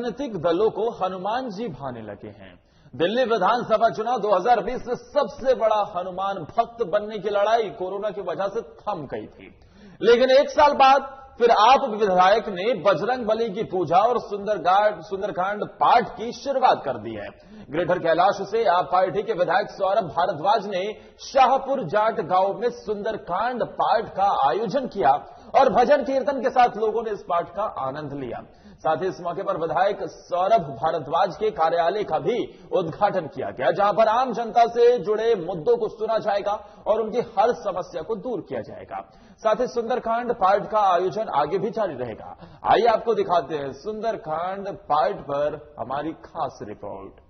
राजनीतिक दलों को हनुमान जी भाने लगे हैं। दिल्ली विधानसभा चुनाव 2020 में सबसे बड़ा हनुमान भक्त बनने की लड़ाई कोरोना की वजह से थम गई थी, लेकिन एक साल बाद फिर आप विधायक ने बजरंग बली की पूजा और सुंदरकांड पाठ की शुरुआत कर दी है। ग्रेटर कैलाश से आप पार्टी के विधायक सौरभ भारद्वाज ने शाहपुर जाट गांव में सुंदरकांड पाठ का आयोजन किया और भजन कीर्तन के साथ लोगों ने इस पाठ का आनंद लिया। साथ ही इस मौके पर विधायक सौरभ भारद्वाज के कार्यालय का भी उद्घाटन किया गया, जहां पर आम जनता से जुड़े मुद्दों को सुना जाएगा और उनकी हर समस्या को दूर किया जाएगा। साथ ही सुंदरकांड पाठ का आयोजन आगे भी जारी रहेगा। आइए आपको दिखाते हैं सुंदरकांड पाठ पर हमारी खास रिपोर्ट।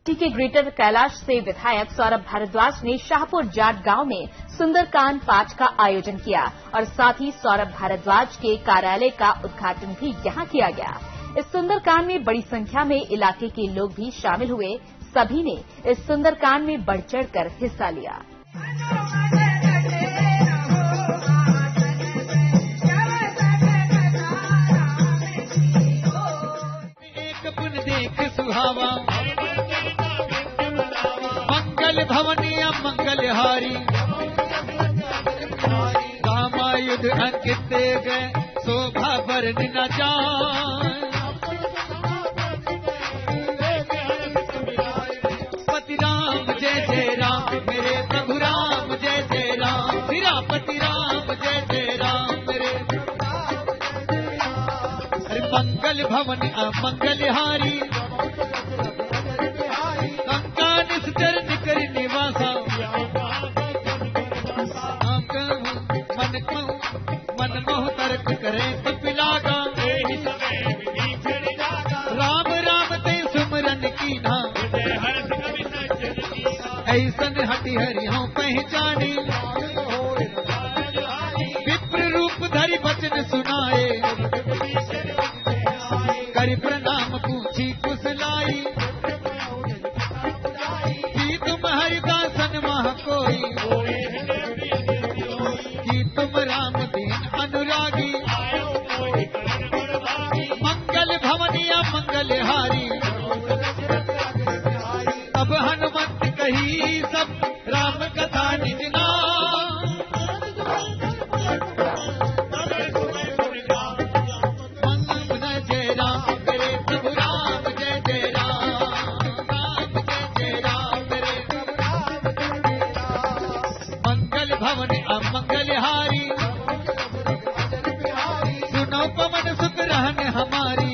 के ग्रेटर कैलाश से विधायक सौरभ भारद्वाज ने शाहपुर जाट गांव में सुंदरकांड पाठ का आयोजन किया और साथ ही सौरभ भारद्वाज के कार्यालय का उद्घाटन भी यहां किया गया। इस सुंदरकांड में बड़ी संख्या में इलाके के लोग भी शामिल हुए। सभी ने इस सुंदरकांड में बढ़ चढ़कर हिस्सा लिया। मंगल भवनिया मंगलहारी रामायुध अंकित गए शोभा बरन न जाए। पति राम जय जय राम मेरे प्रभु राम जय जय राम सिरापति राम जय जय राम मेरे। अरे मंगल भवन मंगलहारी चरण कर निवासा मन मोह तर्क करे तो पिलागा राम राम ते सुमरन की ना ऐसन हटि हरि हों पहचानी विप्र रूप धरि वचन सुनाए करि प्रणाम पूछी कुशलाई कोई कि तुम राम दीन अनुरागी मंगल भवनिया मंगलहारी। अब हनुमंत कही सब राम कथा निज नाम मंगल जय राम मेरे प्रभु राम जय जय राम राम जय जय राम मेरे भवन अमंगलहारी सुनो पवन सुख रहन हमारी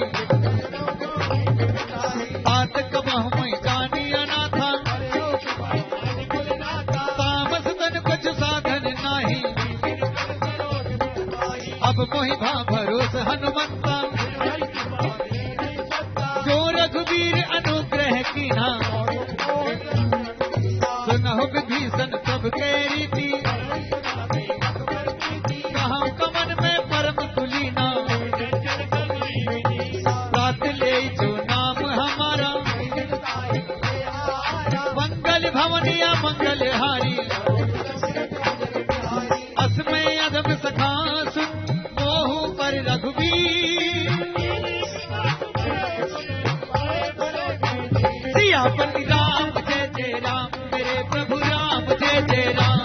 बात कबहु मैं जानी अनाथा तामस तन कुछ साधन नाही अब मोहि भा भरोस हनुमंता जो रघुवीर अनुग्रह कीन्हा सुनहु विभीषण सब के रीति मंगलहारी असमय अदब सखा सुन मोहु पर रघुवीर सियापति राम जय जय राम मेरे प्रभु राम जय जय राम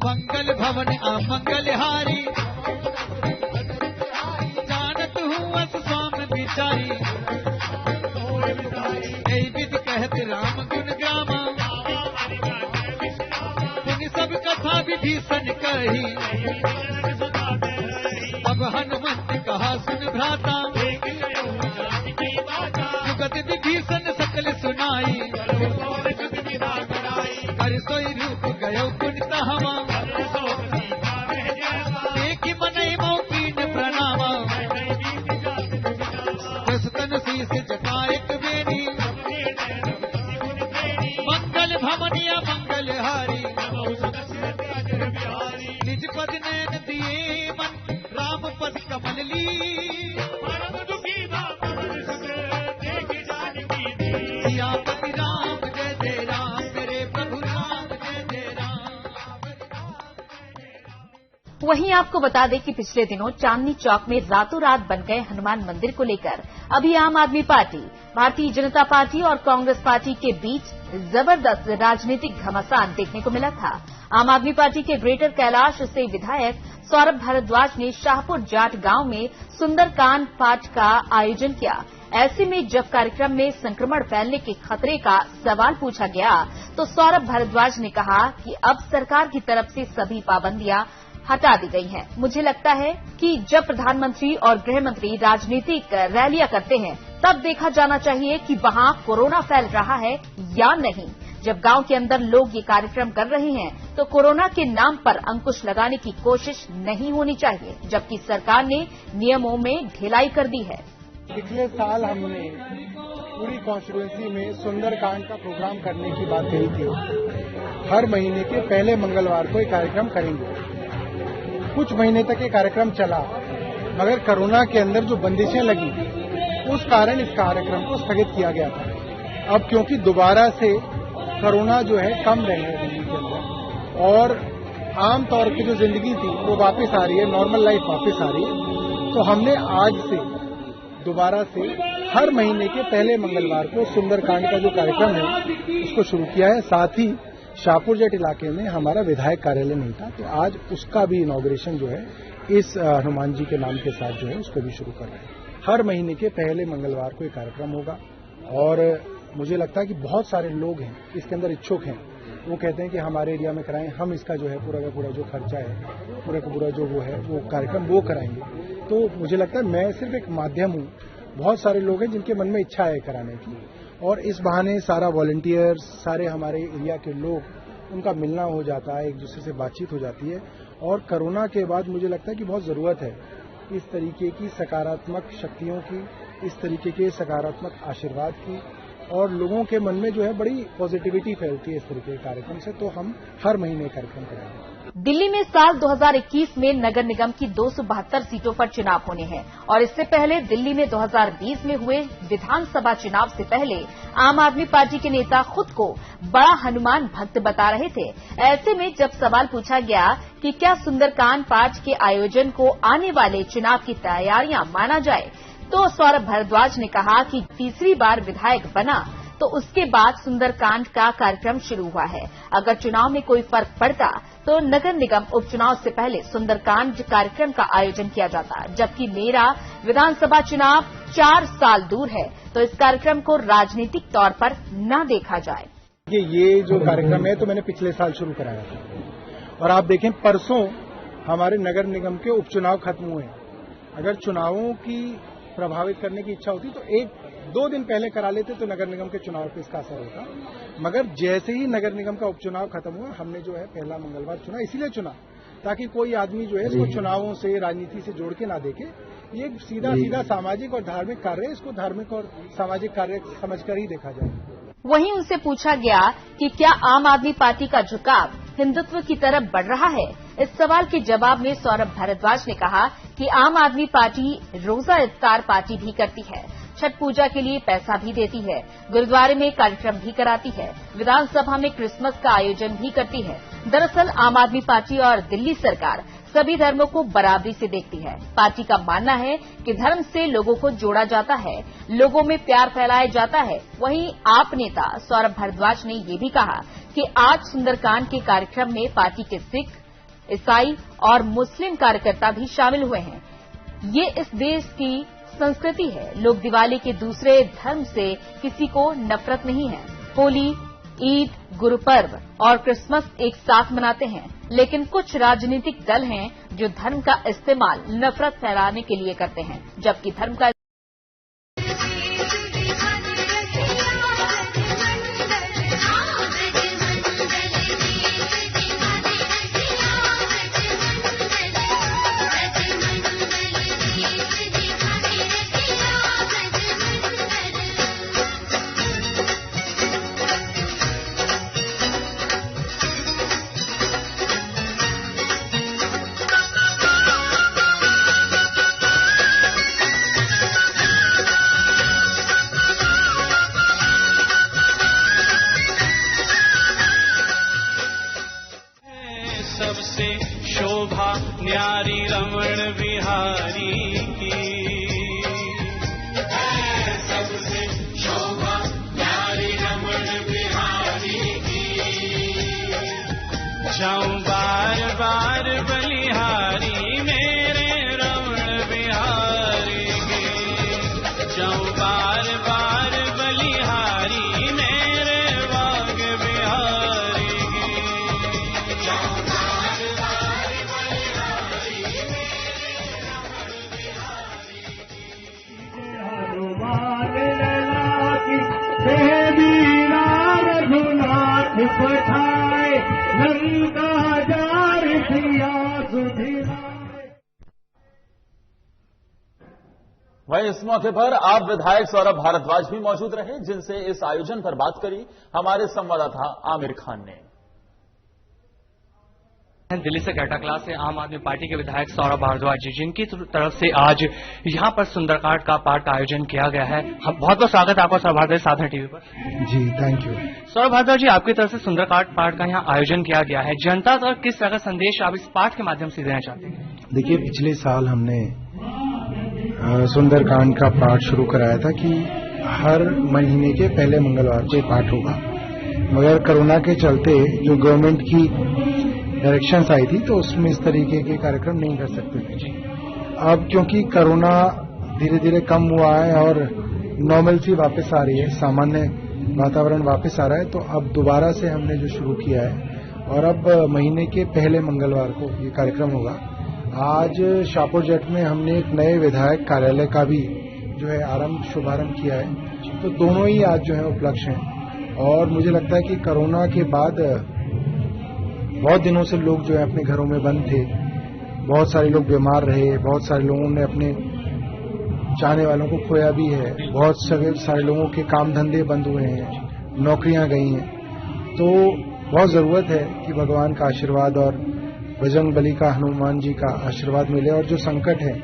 मंगल भवन अमंगलहारी जानत हूँ अस स्वाम विचारी विधि कहत राम गुण ग्रामा पुनि सब कथा विभीषण कही अब हनुमंत कहा सुन भ्राता जुगत विभीषण सकल सुनाई कर सोई रूप गयो पुनित हवा एक मनई मौकीन प्रणामा तन शीस जटायक बेनी मंगल भवनिया मंगलहारी निज पद नैन दिए मन राम पद कमल ली सियापति राम जय जय राम मेरे प्रभु राम जय जय राम। वहीं आपको बता दें कि पिछले दिनों चांदनी चौक में रातों रात बन गए हनुमान मंदिर को लेकर अभी आम आदमी पार्टी, भारतीय जनता पार्टी और कांग्रेस पार्टी के बीच जबरदस्त राजनीतिक घमासान देखने को मिला था। आम आदमी पार्टी के ग्रेटर कैलाश से विधायक सौरभ भारद्वाज ने शाहपुर जाट गांव में सुंदरकांड पाठ का आयोजन किया। ऐसे में जब कार्यक्रम में संक्रमण फैलने के खतरे का सवाल पूछा गया तो सौरभ भारद्वाज ने कहा कि अब सरकार की तरफ से सभी पाबंदियां हटा दी गई हैं। मुझे लगता है कि जब प्रधानमंत्री और गृह मंत्री राजनीतिक रैलियां करते हैं तब देखा जाना चाहिए कि वहां कोरोना फैल रहा है या नहीं। जब गांव के अंदर लोग ये कार्यक्रम कर रहे हैं तो कोरोना के नाम पर अंकुश लगाने की कोशिश नहीं होनी चाहिए, जबकि सरकार ने नियमों में ढिलाई कर दी है। पिछले साल हमने पूरी कॉन्स्टिट्यूएंसी में सुंदरकांड का प्रोग्राम करने की बात कही थी। हर महीने के पहले मंगलवार को ये कार्यक्रम करेंगे। कुछ महीने तक ये कार्यक्रम चला, मगर कोरोना के अंदर जो बंदिशें लगी उस कारण इस कार्यक्रम को स्थगित किया गया था। अब क्योंकि दोबारा से कोरोना जो है कम रहे हैं दिल्ली के अंदर और आम तौर की जो जिंदगी थी वो वापस आ रही है, नॉर्मल लाइफ वापस आ रही है, तो हमने आज से दोबारा से हर महीने के पहले मंगलवार को सुंदरकांड का जो कार्यक्रम है उसको शुरू किया है। साथ ही शाहपुर जाट इलाके में हमारा विधायक कार्यालय नहीं था, तो आज उसका भी इनॉग्रेशन जो है इस हनुमान जी के नाम के साथ जो है उसको भी शुरू कर रहे हैं। हर महीने के पहले मंगलवार को ये कार्यक्रम होगा और मुझे लगता है कि बहुत सारे लोग हैं इसके अंदर इच्छुक हैं। वो कहते हैं कि हमारे एरिया में कराएं, हम इसका जो है पूरा का पूरा जो खर्चा है, पूरा का पूरा जो वो है वो कार्यक्रम वो कराएंगे। तो मुझे लगता है मैं सिर्फ एक माध्यम हूँ, बहुत सारे लोग हैं जिनके मन में इच्छा है कराने की और इस बहाने सारा वॉलंटियर्स, सारे हमारे एरिया के लोग, उनका मिलना हो जाता है, एक दूसरे से बातचीत हो जाती है। और कोरोना के बाद मुझे लगता है कि बहुत ज़रूरत है इस तरीके की सकारात्मक शक्तियों की, इस तरीके के सकारात्मक आशीर्वाद की, और लोगों के मन में जो है बड़ी पॉजिटिविटी फैलती है इस तरीके के कार्यक्रम से। तो हम हर महीने कार्यक्रम कराएंगे। दिल्ली में साल 2021 में नगर निगम की 272 सीटों पर चुनाव होने हैं और इससे पहले दिल्ली में 2020 में हुए विधानसभा चुनाव से पहले आम आदमी पार्टी के नेता खुद को बड़ा हनुमान भक्त बता रहे थे। ऐसे में जब सवाल पूछा गया कि क्या सुंदरकांड पाठ के आयोजन को आने वाले चुनाव की तैयारियां माना जाए, तो सौरभ भारद्वाज ने कहा कि तीसरी बार विधायक बना तो उसके बाद सुंदरकांड का कार्यक्रम शुरू हुआ है। अगर चुनाव में कोई फर्क पड़ता तो नगर निगम उपचुनाव से पहले सुंदरकांड कार्यक्रम का आयोजन किया जाता, जबकि मेरा विधानसभा चुनाव 4 साल दूर है, तो इस कार्यक्रम को राजनीतिक तौर पर न देखा जाए। ये जो कार्यक्रम है तो मैंने पिछले साल शुरू कराया था और आप देखें परसों हमारे नगर निगम के उपचुनाव खत्म हुए। अगर चुनावों की प्रभावित करने की इच्छा होती तो 1-2 दिन पहले करा लेते तो नगर निगम के चुनाव पे इसका असर होता, मगर जैसे ही नगर निगम का उपचुनाव खत्म हुआ हमने जो है पहला मंगलवार चुना। इसीलिए चुना ताकि कोई आदमी जो है इसको चुनावों से, राजनीति से जोड़ के ना देखे। ये सीधा सामाजिक और धार्मिक कार्य है, इसको धार्मिक और सामाजिक कार्य समझकर ही देखा जाए। वहीं उनसे पूछा गया कि क्या आम आदमी पार्टी का झुकाव हिंदुत्व की तरफ बढ़ रहा है। इस सवाल के जवाब में सौरभ भारद्वाज ने कहा कि आम आदमी पार्टी रोजा इफ्तार पार्टी भी करती है, छठ पूजा के लिए पैसा भी देती है, गुरुद्वारे में कार्यक्रम भी कराती है, विधानसभा में क्रिसमस का आयोजन भी करती है। दरअसल आम आदमी पार्टी और दिल्ली सरकार सभी धर्मों को बराबरी से देखती है। पार्टी का मानना है कि धर्म से लोगों को जोड़ा जाता है, लोगों में प्यार फैलाया जाता है। वहीं आप नेता सौरभ भारद्वाज ने ये भी कहा कि आज सुंदरकांड के कार्यक्रम में पार्टी के सिख, ईसाई और मुस्लिम कार्यकर्ता भी शामिल हुए हैं। ये इस देश की संस्कृति है। लोग दिवाली के दूसरे धर्म से किसी को नफरत नहीं है। होली, ईद, गुरु पर्व और क्रिसमस एक साथ मनाते हैं, लेकिन कुछ राजनीतिक दल हैं जो धर्म का इस्तेमाल नफरत फैलाने के लिए करते हैं, जबकि धर्म का रमण बिहारी की। सबसे शोभा प्यारी रमण बिहारी की। जाऊं बार बार बलिहारी मेरे रमण बिहारी की। जाऊं बार बार बलिहारी मेरे बाग बिहारी की। जाऊं बार बार बलिहारी मेरे रमण बिहारी की। हनुमान लला की देवी राम रघुनाथ पठाए लंका जार सिया सुधिराए। वहीं इस मौके पर आप विधायक सौरभ भारद्वाज भी मौजूद रहे, जिनसे इस आयोजन पर बात करी हमारे संवाददाता आमिर खान ने। दिल्ली से कैटा क्लास से आम आदमी पार्टी के विधायक सौरभ भारद्वाज जी, जिनकी तरफ से आज यहां पर सुंदरकांड का पाठ का आयोजन किया गया है। बहुत बहुत स्वागत है आपका सौरभ भारद्वाज साधना टीवी पर। जी थैंक यू। सौरभ भारद्वाज जी, आपकी तरफ से सुंदरकांड पाठ का यहाँ आयोजन किया गया है, जनता तक किस तरह का संदेश आप इस पाठ के माध्यम से देना चाहते हैं? देखिए, पिछले साल हमने सुंदरकांड का पाठ शुरू कराया था कि हर महीने के पहले मंगलवार को पाठ होगा, मगर कोरोना के चलते जो गवर्नमेंट की डायरेक्शंस आई थी तो उसमें इस तरीके के कार्यक्रम नहीं कर सकते थे। अब क्योंकि कोरोना धीरे धीरे कम हुआ है और नॉर्मलसी वापस आ रही है, सामान्य वातावरण वापस आ रहा है, तो अब दोबारा से हमने जो शुरू किया है और अब महीने के पहले मंगलवार को ये कार्यक्रम होगा। आज शाहपुर जेट में हमने एक नए विधायक कार्यालय का भी जो है शुभारंभ किया है, तो दोनों ही आज जो है उपलक्ष्य हैं। और मुझे लगता है कि कोरोना के बाद बहुत दिनों से लोग जो है अपने घरों में बंद थे, बहुत सारे लोग बीमार रहे, बहुत सारे लोगों ने अपने चाहने वालों को खोया भी है, बहुत सारे लोगों के काम धंधे बंद हुए हैं, नौकरियां गई हैं। तो बहुत जरूरत है कि भगवान का आशीर्वाद और बजरंग बली का, हनुमान जी का आशीर्वाद मिले और जो संकट है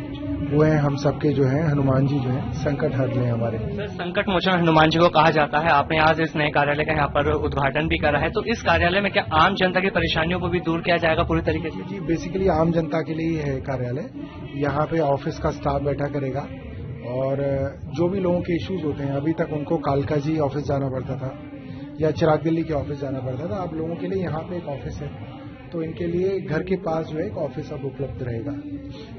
वो है हम सबके जो है हनुमान जी जो है संकट हर लें हमारे। सर, संकट मोचन हनुमान जी को कहा जाता है। आपने आज इस नए कार्यालय का यहाँ पर उद्घाटन भी करा है, तो इस कार्यालय में क्या आम जनता की परेशानियों को भी दूर किया जाएगा पूरी तरीके से? जी, बेसिकली आम जनता के लिए है कार्यालय। यहाँ पे ऑफिस का स्टाफ बैठा करेगा और जो भी लोगों के इश्यूज होते हैं, अभी तक उनको कालका जी ऑफिस जाना पड़ता था या चिराग दिल्ली के ऑफिस जाना पड़ता था, अब लोगों के लिए यहाँ पे एक ऑफिस है, तो इनके लिए घर के पास जो है एक ऑफिस अब उपलब्ध रहेगा।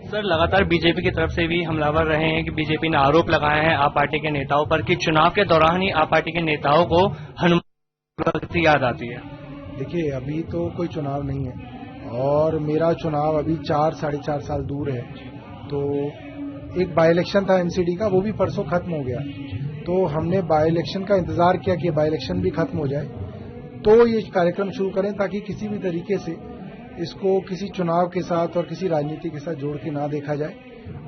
सर, लगातार बीजेपी की तरफ से भी हमलावर रहे हैं कि बीजेपी ने आरोप लगाए हैं आप पार्टी के नेताओं पर कि चुनाव के दौरान ही आप पार्टी के नेताओं को हनुमान भक्ति याद आती है। देखिए, अभी तो कोई चुनाव नहीं है और मेरा चुनाव अभी 4-4.5 साल दूर है, तो एक बाई इलेक्शन था एमसीडी का, वो भी परसों खत्म हो गया, तो हमने बाई इलेक्शन का इंतजार किया कि बाई इलेक्शन भी खत्म हो जाए तो ये कार्यक्रम शुरू करें, ताकि किसी भी तरीके से इसको किसी चुनाव के साथ और किसी राजनीति के साथ जोड़ के ना देखा जाए।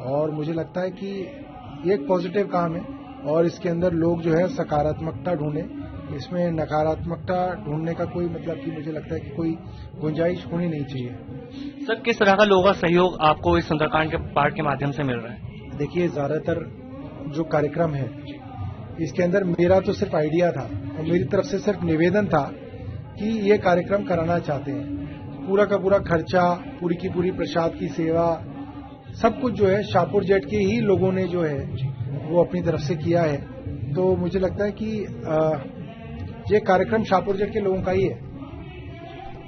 और मुझे लगता है कि ये एक पॉजिटिव काम है और इसके अंदर लोग जो है सकारात्मकता ढूंढें, इसमें नकारात्मकता ढूंढने का कोई मतलब कि मुझे लगता है कि कोई गुंजाइश होनी नहीं चाहिए। सर, किस तरह का लोगों का सहयोग आपको इस सुंदरकांड के पाठ के माध्यम से मिल रहा है? देखिए, ज्यादातर जो कार्यक्रम है इसके अंदर मेरा तो सिर्फ आइडिया था और मेरी तरफ से सिर्फ निवेदन था कि ये कार्यक्रम कराना चाहते हैं। पूरा का पूरा खर्चा, पूरी की पूरी प्रसाद की सेवा, सब कुछ जो है शाहपुर जेट के ही लोगों ने जो है वो अपनी तरफ से किया है। तो मुझे लगता है कि ये कार्यक्रम शाहपुर जेट के लोगों का ही है,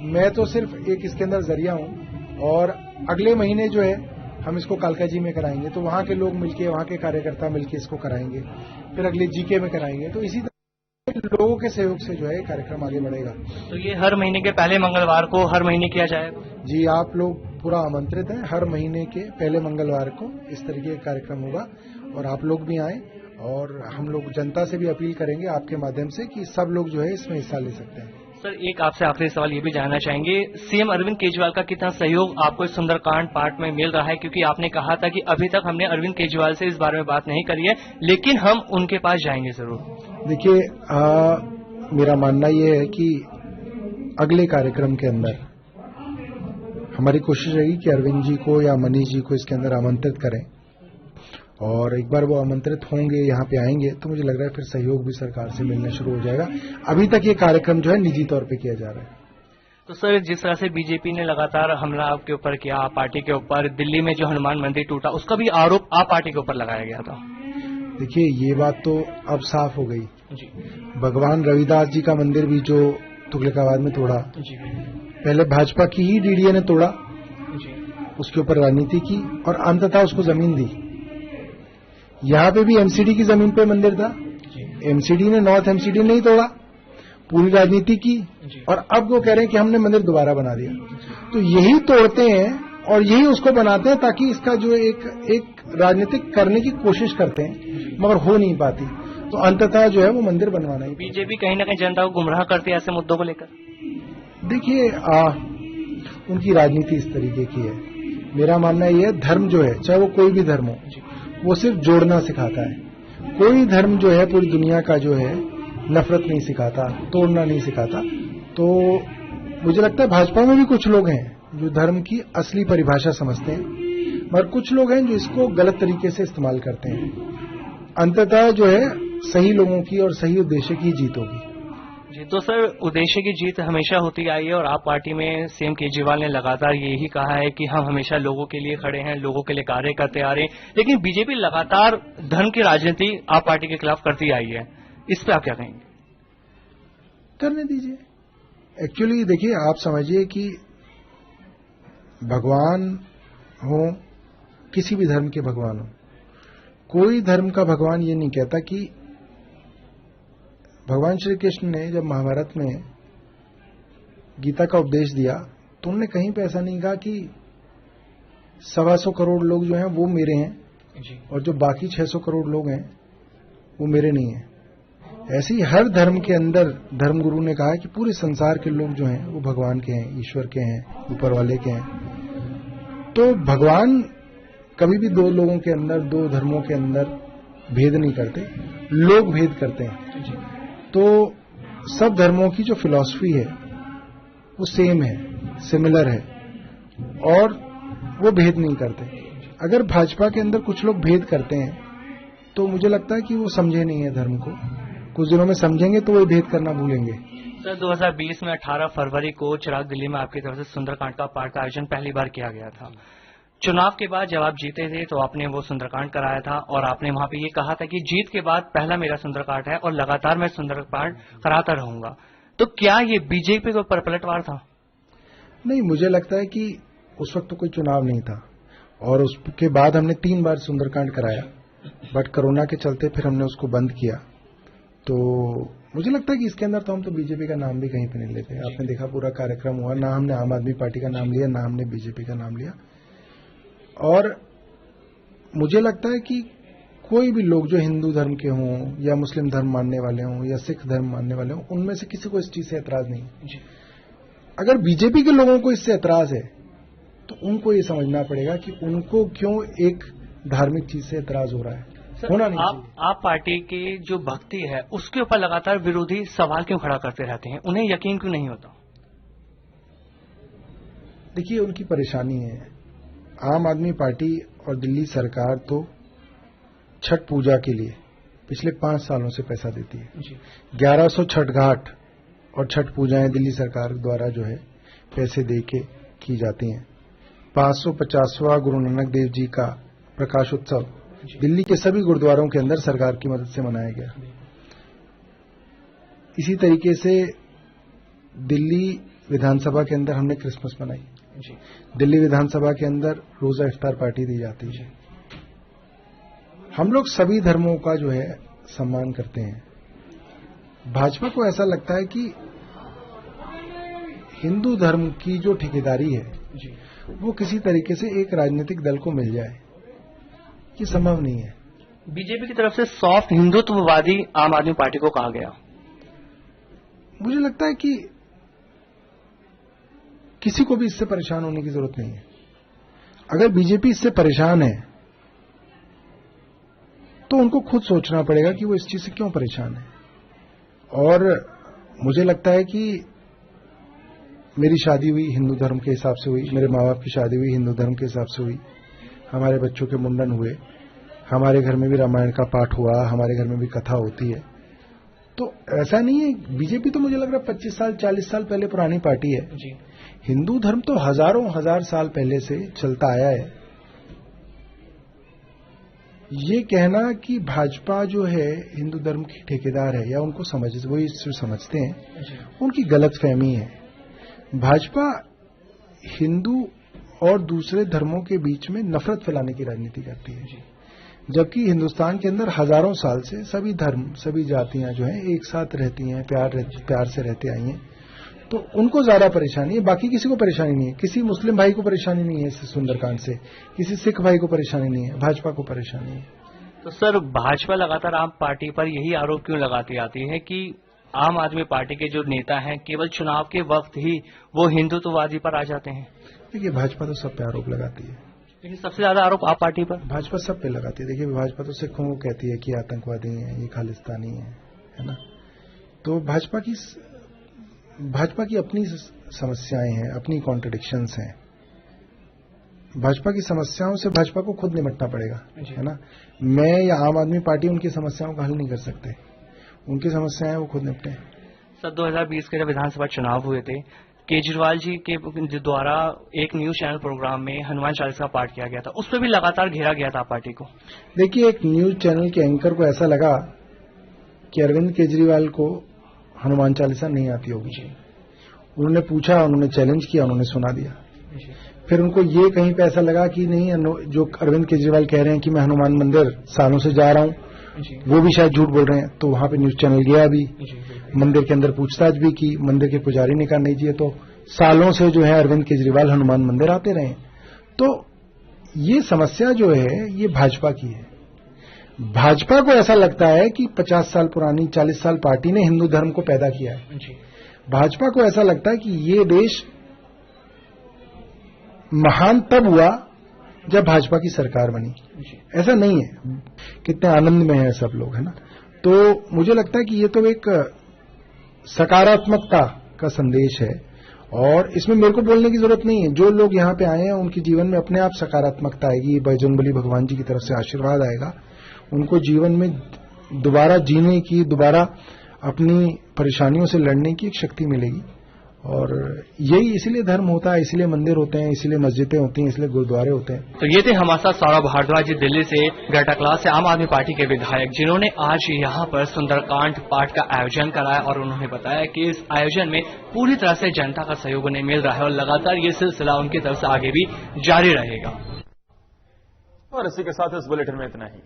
मैं तो सिर्फ एक इसके अंदर जरिया हूं। और अगले महीने जो है हम इसको कालका जी में कराएंगे, तो वहां के लोग मिलके, वहां के कार्यकर्ता मिलके इसको कराएंगे, फिर अगले जीके में कराएंगे, तो इसी तरह लोगों के सहयोग से जो है कार्यक्रम आगे बढ़ेगा। तो ये हर महीने के पहले मंगलवार को हर महीने किया जाएगा? जी, आप लोग पूरा आमंत्रित हैं, हर महीने के पहले मंगलवार को इस तरीके का कार्यक्रम होगा और आप लोग भी आए और हम लोग जनता से भी अपील करेंगे आपके माध्यम से कि सब लोग जो है इसमें हिस्सा ले सकते हैं। सर, एक आपसे आखिरी सवाल ये भी जानना चाहेंगे, सीएम अरविंद केजरीवाल का कितना सहयोग आपको इस सुंदरकांड पाठ में मिल रहा है? क्योंकि आपने कहा था कि अभी तक हमने अरविंद केजरीवाल से इस बारे में बात नहीं करी है, लेकिन हम उनके पास जाएंगे जरूर। देखिए, मेरा मानना ये है कि अगले कार्यक्रम के अंदर हमारी कोशिश रहेगी कि अरविंद जी को या मनीष जी को इसके अंदर आमंत्रित करें और एक बार वो आमंत्रित होंगे, यहाँ पे आएंगे, तो मुझे लग रहा है फिर सहयोग भी सरकार से मिलना शुरू हो जाएगा। अभी तक ये कार्यक्रम जो है निजी तौर पे किया जा रहा है। तो सर, जिस तरह से बीजेपी ने लगातार हमला आपके ऊपर किया, आप पार्टी के ऊपर, दिल्ली में जो हनुमान मंदिर टूटा उसका भी आरोप आप पार्टी के ऊपर लगाया गया था। देखिए, ये बात तो अब साफ हो गई जी भगवान रविदास जी का मंदिर भी जो तुगलकाबाद में तोड़ा, जी पहले भाजपा की ही डीडीए ने तोड़ा, जी उसके ऊपर राजनीति की और अंततः उसको जमीन दी। यहाँ पे भी एमसीडी की जमीन पे मंदिर था, एमसीडी ने, नॉर्थ एमसीडी ने ही तोड़ा, पूरी राजनीति की, और अब वो कह रहे हैं कि हमने मंदिर दोबारा बना दिया। तो यही तोड़ते हैं और यही उसको बनाते हैं ताकि इसका जो एक राजनीतिक करने की कोशिश करते हैं, मगर हो नहीं पाती। तो अंततः जो है वो मंदिर बनवाना ही। बीजेपी कहीं ना कहीं जनता को गुमराह करती है ऐसे मुद्दों को लेकर। देखिए, उनकी राजनीति इस तरीके की है। मेरा मानना यह है, धर्म जो है, चाहे वो कोई भी धर्म हो, वो सिर्फ जोड़ना सिखाता है। कोई धर्म जो है पूरी दुनिया का जो है नफरत नहीं सिखाता, तोड़ना नहीं सिखाता। तो मुझे लगता है भाजपा में भी कुछ लोग हैं जो धर्म की असली परिभाषा समझते हैं, मगर कुछ लोग हैं जो इसको गलत तरीके से इस्तेमाल करते हैं। अंततः जो है सही लोगों की और सही उद्देश्य की जीत होगी। जी, तो सर, उद्देश्य की जीत हमेशा होती आई है और आप पार्टी में सीएम केजरीवाल ने लगातार यही कहा है कि हम हमेशा लोगों के लिए खड़े हैं, लोगों के लिए कार्य करते आ रहे हैं। लेकिन बीजेपी लगातार धर्म की राजनीति आप पार्टी के खिलाफ करती आई है, इस पे आप क्या कहेंगे? करने दीजिए। एक्चुअली देखिए, आप समझिए कि भगवान हो, किसी भी धर्म के भगवान हो, कोई धर्म का भगवान ये नहीं कहता कि भगवान श्री कृष्ण ने जब महाभारत में गीता का उपदेश दिया तो उन्होंने कहीं पे ऐसा नहीं कहा कि 125 करोड़ लोग जो हैं वो मेरे हैं जी। और जो बाकी 600 करोड़ लोग हैं वो मेरे नहीं हैं। ऐसे ही हर धर्म के अंदर धर्मगुरु ने कहा कि पूरे संसार के लोग जो हैं वो भगवान के हैं, ईश्वर के हैं, ऊपर वाले के हैं। तो भगवान कभी भी दो लोगों के अंदर, दो धर्मों के अंदर भेद नहीं करते, लोग भेद करते हैं। तो सब धर्मों की जो फिलॉसफी है वो सेम है, सिमिलर है, और वो भेद नहीं करते। अगर भाजपा के अंदर कुछ लोग भेद करते हैं तो मुझे लगता है कि वो समझे नहीं है धर्म को। कुछ दिनों में समझेंगे तो वो भेद करना भूलेंगे। सर, 2020 में 18 फरवरी को चिराग दिल्ली में आपकी तरफ से सुंदरकांड का पाठ का आयोजन पहली बार किया गया था। चुनाव के बाद जब आप जीते थे तो आपने वो सुंदरकांड कराया था और आपने वहां पे ये कहा था कि जीत के बाद पहला मेरा सुंदरकांड है और लगातार मैं सुंदरकांड कराता रहूंगा। तो क्या ये बीजेपी के ऊपर पलटवार था? नहीं, मुझे लगता है कि उस वक्त तो कोई चुनाव नहीं था और उसके बाद हमने 3 बार सुंदरकांड कराया, बट कोरोना के चलते फिर हमने उसको बंद किया। तो मुझे लगता है कि इसके अंदर तो हम तो बीजेपी का नाम भी कहीं पे नहीं लेते। आपने देखा पूरा कार्यक्रम हुआ, ना हमने आम आदमी पार्टी का नाम लिया, ना हमने बीजेपी का नाम लिया। और मुझे लगता है कि कोई भी लोग जो हिंदू धर्म के हों या मुस्लिम धर्म मानने वाले हों या सिख धर्म मानने वाले हों, उनमें से किसी को इस चीज से एतराज नहीं। अगर बीजेपी के लोगों को इससे एतराज है तो उनको ये समझना पड़ेगा कि उनको क्यों एक धार्मिक चीज से एतराज हो रहा है। होना नहीं चाहिए। आप पार्टी की जो भक्ति है उसके ऊपर लगातार विरोधी सवाल क्यों खड़ा करते रहते हैं? उन्हें यकीन क्यों नहीं होता? देखिए, उनकी परेशानी है। आम आदमी पार्टी और दिल्ली सरकार तो छठ पूजा के लिए पिछले 5 सालों से पैसा देती है। 1100 छठ घाट और छठ पूजाएं दिल्ली सरकार द्वारा जो है पैसे दे के की जाती हैं। 550वां गुरु नानक देव जी का प्रकाश उत्सव दिल्ली के सभी गुरुद्वारों के अंदर सरकार की मदद से मनाया गया। इसी तरीके से दिल्ली विधानसभा के अंदर हमने क्रिसमस मनाई। दिल्ली विधानसभा के अंदर रोजा इफ्तार पार्टी दी जाती है। हम लोग सभी धर्मों का जो है सम्मान करते हैं। भाजपा को ऐसा लगता है कि हिंदू धर्म की जो ठेकेदारी है वो किसी तरीके से एक राजनीतिक दल को मिल जाए, ये संभव नहीं है। बीजेपी की तरफ से सॉफ्ट हिंदुत्ववादी आम आदमी पार्टी को कहा गया। मुझे लगता है कि किसी को भी इससे परेशान होने की जरूरत नहीं है। अगर बीजेपी इससे परेशान है तो उनको खुद सोचना पड़ेगा कि वो इस चीज से क्यों परेशान है। और मुझे लगता है कि मेरी शादी हुई हिंदू धर्म के हिसाब से हुई, मेरे माँ बाप की शादी हुई हिंदू धर्म के हिसाब से हुई, हमारे बच्चों के मुंडन हुए, हमारे घर में भी रामायण का पाठ हुआ, हमारे घर में भी कथा होती है। तो ऐसा नहीं है, बीजेपी तो मुझे लग रहा है 25 साल 40 साल पहले पुरानी पार्टी है जी। हिंदू धर्म तो हजारों हजार साल पहले से चलता आया है। ये कहना कि भाजपा जो है हिंदू धर्म की ठेकेदार है या उनको वो इस समझते हैं, उनकी गलतफहमी है। भाजपा हिंदू और दूसरे धर्मों के बीच में नफरत फैलाने की राजनीति करती है, जबकि हिंदुस्तान के अंदर हजारों साल से सभी धर्म सभी जातियां जो हैं एक साथ रहती हैं, प्यार से रहते आई हैं। तो उनको ज्यादा परेशानी है, बाकी किसी को परेशानी नहीं है। किसी मुस्लिम भाई को परेशानी नहीं है इस सुंदरकांड से, किसी सिख भाई को परेशानी नहीं है, भाजपा को परेशानी है। तो सर, भाजपा लगातार आम पार्टी पर यही आरोप क्यों लगाती आती है कि आम आदमी पार्टी के जो नेता हैं केवल चुनाव के वक्त ही वो हिंदुत्ववादी पर आ जाते हैं? देखिए, भाजपा तो सब पे आरोप लगाती है, लेकिन सबसे ज्यादा आरोप आप पार्टी पर? भाजपा सब पे लगाती है। देखिए, भाजपा तो सिखों को कहती है कि आतंकवादी है, ये खालिस्तानी है ना। तो भाजपा की अपनी समस्याएं हैं, अपनी कॉन्ट्रडिक्शंस हैं। भाजपा की समस्याओं से भाजपा को खुद निपटना पड़ेगा, है ना। मैं या आम आदमी पार्टी उनकी समस्याओं का हल नहीं कर सकते, उनकी समस्याएं वो खुद निपटे। सर, 2020 के जब विधानसभा चुनाव हुए थे, केजरीवाल जी के द्वारा एक न्यूज चैनल प्रोग्राम में हनुमान चालीसा का पाठ किया गया था, उस पर भी लगातार घेरा गया था पार्टी को। देखिए, एक न्यूज चैनल के एंकर को ऐसा लगा कि अरविंद केजरीवाल को हनुमान चालीसा नहीं आती होगी। उन्होंने पूछा, उन्होंने चैलेंज किया, उन्होंने सुना दिया। फिर उनको ये कहीं पे ऐसा लगा कि नहीं, जो अरविंद केजरीवाल कह रहे हैं कि मैं हनुमान मंदिर सालों से जा रहा हूं, वो भी शायद झूठ बोल रहे हैं। तो वहां पे न्यूज चैनल गया भी, मंदिर के अंदर पूछताछ भी की। मंदिर के पुजारी ने कहा नहीं जी, तो सालों से जो है अरविंद केजरीवाल हनुमान मंदिर आते रहे। तो ये समस्या जो है ये भाजपा की है। भाजपा को ऐसा लगता है कि 50 साल पुरानी 40 साल पार्टी ने हिंदू धर्म को पैदा किया है। भाजपा को ऐसा लगता है कि ये देश महान तब हुआ जब भाजपा की सरकार बनी। ऐसा नहीं है, कितने आनंद में है सब लोग, है ना। तो मुझे लगता है कि ये तो एक सकारात्मकता का संदेश है और इसमें मेरे को बोलने की जरूरत नहीं है। जो लोग यहाँ पे आए हैं उनके जीवन में अपने आप सकारात्मकता आएगी, बजरंगबली भगवान जी की तरफ से आशीर्वाद आएगा, उनको जीवन में दोबारा जीने की, दोबारा अपनी परेशानियों से लड़ने की एक शक्ति मिलेगी। और यही इसलिए धर्म होता है, इसलिए मंदिर होते हैं, इसलिए मस्जिदें होती हैं, इसलिए गुरुद्वारे होते हैं। तो ये थे हमारे साथ सौरभ भारद्वाज जी, दिल्ली से ग्रेटर क्लास से आम आदमी पार्टी के विधायक, जिन्होंने आज यहाँ पर सुंदरकांड पाठ का आयोजन कराया और उन्होंने बताया कि इस आयोजन में पूरी तरह से जनता का सहयोग उन्हें मिल रहा है और लगातार ये सिलसिला उनकी तरफ से आगे भी जारी रहेगा। और इसी के साथ इस बुलेटिन में इतना ही।